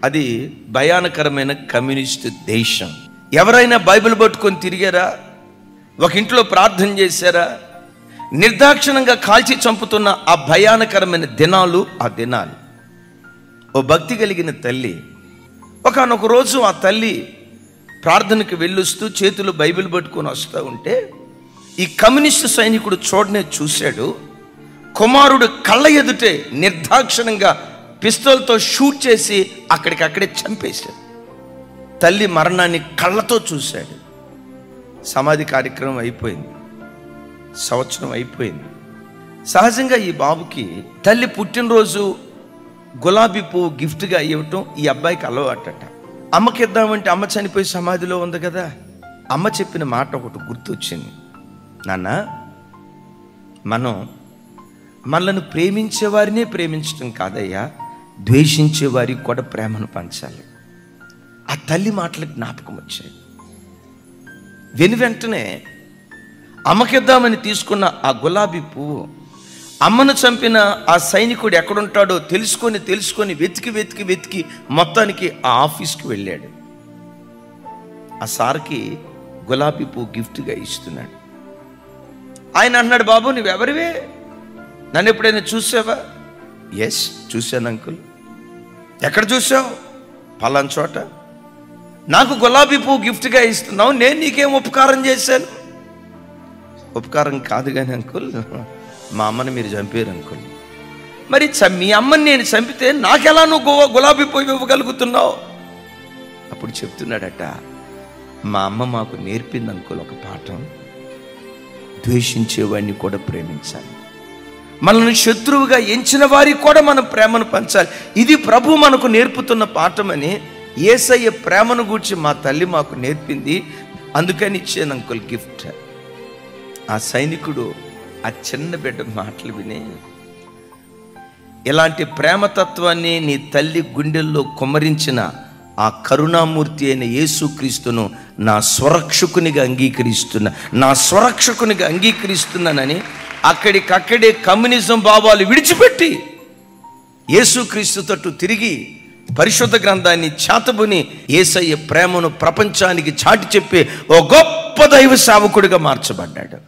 అది భయానకరమైన కమ్యూనిస్ట్ దేశం. ఎవరైనా బైబిల్ పట్టుకొని తిరిగారా? ఒక ఇంట్లో ప్రార్థన చేశారా? నిర్దాక్షిణంగా కాల్చి చంపుతున్న ఆ భయానకరమైన దినాలు ఆ దినాలు. ఓ భక్తి కలిగిన తల్లి ఒకానొక రోజు ఆ తల్లి ప్రార్థనకు వెళ్ళొస్తూ చేతులు బైబిల్ పట్టుకొని వస్తూ ఉంటే ఈ కమ్యూనిస్టు సైనికుడు చూడనే చూశాడు. కుమారుడు కళ్ళ ఎదుటే నిర్దాక్షిణంగా పిస్తోల్తో షూట్ చేసి అక్కడికక్కడే చంపేశాడు. తల్లి మరణాన్ని కళ్ళతో చూశాడు. సమాధి కార్యక్రమం అయిపోయింది, సంవత్సరం అయిపోయింది. సహజంగా ఈ బాబుకి తల్లి పుట్టినరోజు గులాబీ పువ్వు గిఫ్ట్గా ఇవ్వటం ఈ అబ్బాయికి అలవాటట. అమ్మకి ఇద్దామంటే అమ్మ చనిపోయి సమాధిలో ఉంది కదా. అమ్మ చెప్పిన మాట ఒకటి గుర్తొచ్చింది. నాన్న, మనం మనల్ని ప్రేమించే వారినే ప్రేమించడం కాదయ్యా, ద్వేషించే వారికి కూడా ప్రేమను పంచాలి. ఆ తల్లి మాటలకు జ్ఞాపకం వచ్చాయి. వెంటనే అమ్మకిద్దామని తీసుకున్న ఆ గులాబీ పువ్వు అమ్మను చంపిన ఆ సైనికుడు ఎక్కడుంటాడో తెలుసుకొని వెతికి మొత్తానికి ఆ ఆఫీస్కి వెళ్ళాడు. ఆ సార్కి గులాబీ పువ్వు గిఫ్ట్గా ఇస్తున్నాడు. ఆయన అన్నాడు, బాబు నువ్వెవరివే? నన్ను ఎప్పుడైనా చూసావా? ఎస్ చూశాను అంకుల్. ఎక్కడ చూసావు? పలానా చోట. నాకు గులాబీ పువ్వు గిఫ్ట్గా ఇస్తున్నావు, నేను నీకేం ఉపకారం చేశాను? ఉపకారం కాదు కానీ అంకుల్, మా అమ్మని మీరు చంపారు అంకుల్. మరి మీ అమ్మని నేను చంపితే నాకెలా నువ్వు గులాబీ పువ్వు ఇవ్వగలుగుతున్నావు? అప్పుడు చెప్తున్నాడట, మా అమ్మ మాకు నేర్పింది అంకుల్ ఒక పాఠం, ద్వేషించేవాడిని కూడా ప్రేమించాలి, మనల్ని శత్రువుగా ఎంచిన వారికి కూడా మనం ప్రేమను పంచాలి. ఇది ప్రభు మనకు నేర్పుతున్న పాఠమని యేసయ్య ప్రేమను గూర్చి మా తల్లి మాకు నేర్పింది, అందుకని ఇచ్చాను అంకుల్ గిఫ్ట్. ఆ సైనికుడు ఆ చిన్న బిడ్డ మాటలు విని, ఇలాంటి ప్రేమతత్వాన్ని నీ తల్లి గుండెల్లో కుమ్మరించిన ఆ కరుణామూర్తి అయిన యేసుక్రీస్తును నా స్వరక్షకునిగా అంగీకరిస్తున్నానని అక్కడికక్కడే కమ్యూనిజం భావాలు విడిచిపెట్టి యేసుక్రీస్తు తట్టు తిరిగి పరిశుద్ధ గ్రంథాన్ని చేతబుని యేసయ్య ప్రేమను ప్రపంచానికి చాటి చెప్పే ఓ గొప్ప దైవ సేవకుడిగా మార్చబడ్డాడు.